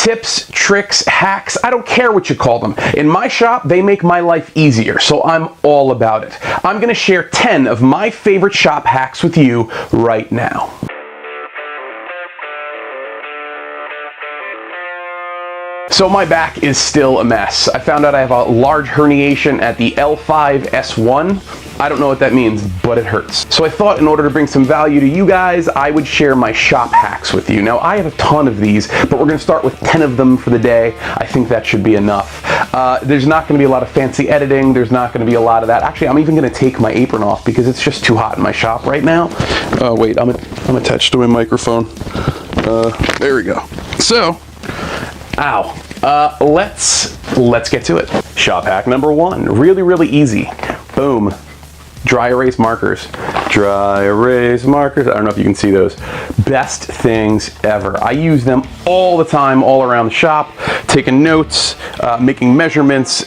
Tips, tricks, hacks, I don't care what you call them. In my shop, they make my life easier, so I'm all about it. I'm going to share 10 of my favorite shop hacks with you right now. So my back is still a mess. I found out I have a large herniation at the L5-S1. I don't know what that means, but it hurts. So I thought in order to bring some value to you guys, I would share my shop hacks with you. Now I have a ton of these, but we're gonna start with 10 of them for the day. I think that should be enough. There's not gonna be a lot of fancy editing. There's not gonna be a lot of that. Actually, I'm even gonna take my apron off because it's just too hot in my shop right now. Oh wait, I'm attached to my microphone. There we go. So, ow. Let's get to it. Shop hack number 1, really easy. Boom. Dry erase markers. Dry erase markers. I don't know if you can see those. Best things ever. I use them all the time, all around the shop, taking notes, making measurements,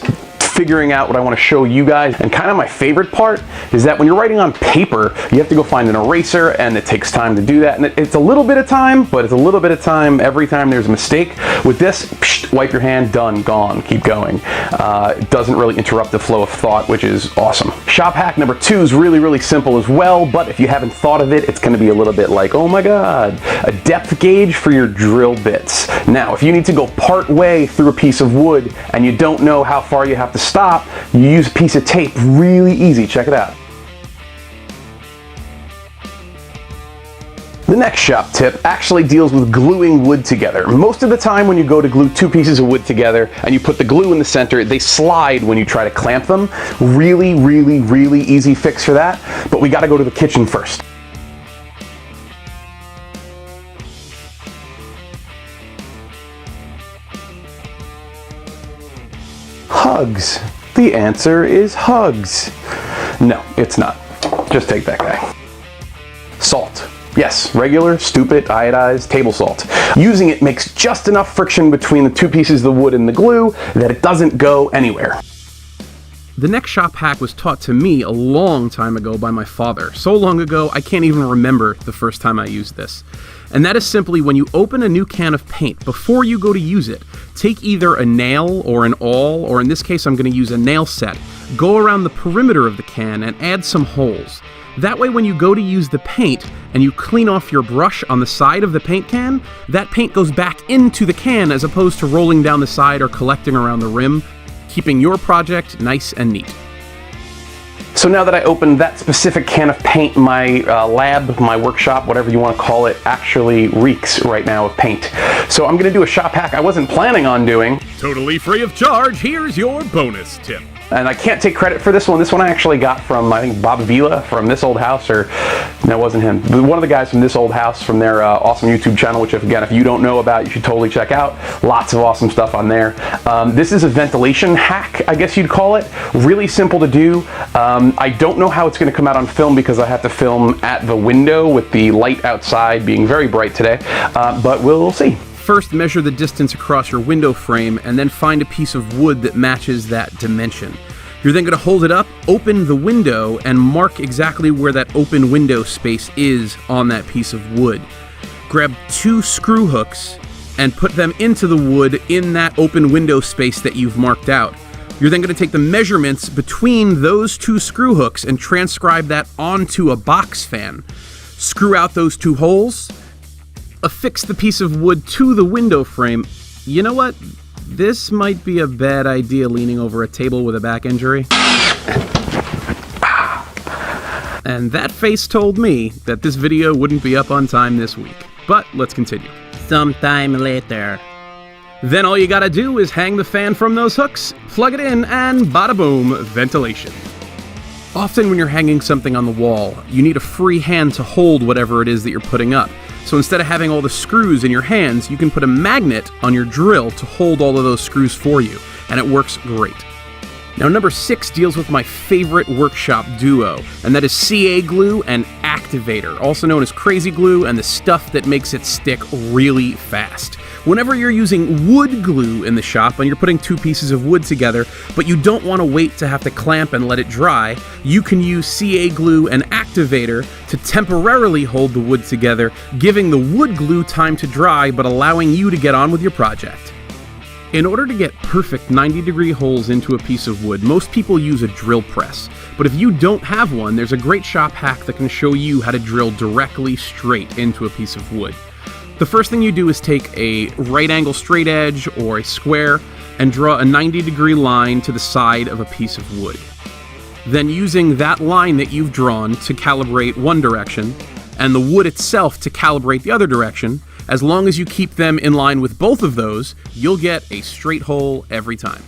figuring out what I want to show you guys. And kind of my favorite part is that when you're writing on paper, you have to go find an eraser, and it takes time to do that. And it's a little bit of time, but it's a little bit of time every time there's a mistake. With this, wipe your hand, done, gone, keep going. It doesn't really interrupt the flow of thought, which is awesome. Shop hack number 2 is really simple as well, but if you haven't thought of it, it's going to be a little bit like, oh my god, a depth gauge for your drill bits. Now, if you need to go part way through a piece of wood and you don't know how far you have to stop, you use a piece of tape. Really easy. Check it out. The next shop tip actually deals with gluing wood together. Most of the time when you go to glue 2 pieces of wood together and you put the glue in the center, they slide when you try to clamp them. Really easy fix for that, but we gotta go to the kitchen first. Hugs. The answer is hugs. No, it's not. Just take that guy. Salt. Yes, regular, stupid, iodized table salt. Using it makes just enough friction between the 2 pieces of the wood and the glue that it doesn't go anywhere. The next shop hack was taught to me a long time ago by my father. So long ago, I can't even remember the first time I used this. And that is simply when you open a new can of paint, before you go to use it, take either a nail or an awl, or in this case I'm going to use a nail set, go around the perimeter of the can and add some holes. That way when you go to use the paint and you clean off your brush on the side of the paint can, that paint goes back into the can as opposed to rolling down the side or collecting around the rim, keeping your project nice and neat. So now that I opened that specific can of paint, my lab, my workshop, whatever you want to call it, actually reeks right now of paint. So I'm going to do a shop hack I wasn't planning on doing. Totally free of charge, here's your bonus tip. And I can't take credit for this one. This one I actually got from, I think, Bob Vila from This Old House, or no, it wasn't him. One of the guys from This Old House from their awesome YouTube channel, which if you don't know about, you should totally check out. Lots of awesome stuff on there. This is a ventilation hack, I guess you'd call it. Really simple to do. I don't know how it's going to come out on film because I have to film at the window with the light outside being very bright today, but we'll see. First, measure the distance across your window frame and then find a piece of wood that matches that dimension. You're then going to hold it up, open the window, and mark exactly where that open window space is on that piece of wood. Grab 2 screw hooks and put them into the wood in that open window space that you've marked out. You're then going to take the measurements between those 2 screw hooks and transcribe that onto a box fan. Screw out those 2 holes, affix the piece of wood to the window frame. You know what? This might be a bad idea leaning over a table with a back injury. And that face told me that this video wouldn't be up on time this week. But let's continue. Sometime later. Then all you gotta do is hang the fan from those hooks, plug it in, and bada boom, ventilation. Often when you're hanging something on the wall, you need a free hand to hold whatever it is that you're putting up. So instead of having all the screws in your hands, you can put a magnet on your drill to hold all of those screws for you, and it works great. Now, number 6 deals with my favorite workshop duo, and that is CA glue and Activator, also known as Crazy Glue, and the stuff that makes it stick really fast. Whenever you're using wood glue in the shop and you're putting two pieces of wood together, but you don't want to wait to have to clamp and let it dry, you can use CA glue and activator to temporarily hold the wood together, giving the wood glue time to dry but allowing you to get on with your project. In order to get perfect 90-degree holes into a piece of wood, most people use a drill press. But if you don't have one, there's a great shop hack that can show you how to drill directly straight into a piece of wood. The first thing you do is take a right angle straight edge or a square and draw a 90-degree line to the side of a piece of wood. Then using that line that you've drawn to calibrate one direction, and the wood itself to calibrate the other direction, as long as you keep them in line with both of those, you'll get a straight hole every time.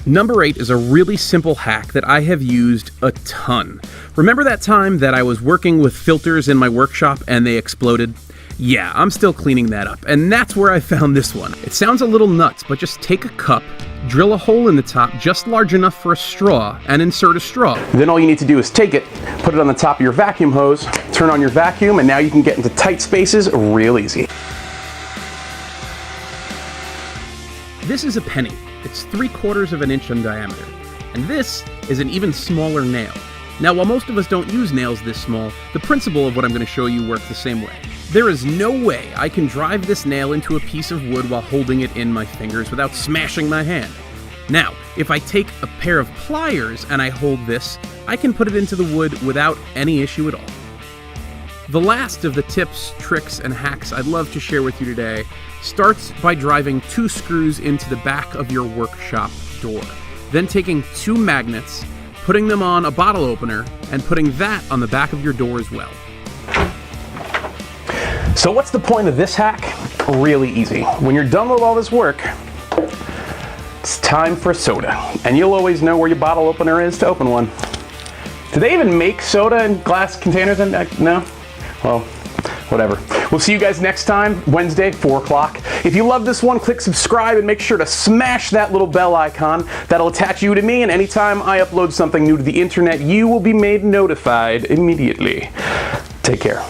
Number 8 is a really simple hack that I have used a ton. Remember that time that I was working with filters in my workshop and they exploded? Yeah, I'm still cleaning that up, and that's where I found this one. It sounds a little nuts, but just take a cup, drill a hole in the top just large enough for a straw, and insert a straw. Then all you need to do is take it, put it on the top of your vacuum hose, turn on your vacuum, and now you can get into tight spaces real easy. This is a penny. It's 3/4 of an inch in diameter. And this is an even smaller nail. Now, while most of us don't use nails this small, the principle of what I'm going to show you works the same way. There is no way I can drive this nail into a piece of wood while holding it in my fingers without smashing my hand. Now, if I take a pair of pliers and I hold this, I can put it into the wood without any issue at all. The last of the tips, tricks, and hacks I'd love to share with you today starts by driving 2 screws into the back of your workshop door. Then taking 2 magnets, putting them on a bottle opener, and putting that on the back of your door as well. So what's the point of this hack? Really easy. When you're done with all this work, it's time for soda. And you'll always know where your bottle opener is to open one. Do they even make soda in glass containers? No? Well, whatever. We'll see you guys next time, Wednesday, 4 o'clock. If you love this one, click subscribe and make sure to smash that little bell icon. That'll attach you to me, and anytime I upload something new to the internet, you will be made notified immediately. Take care.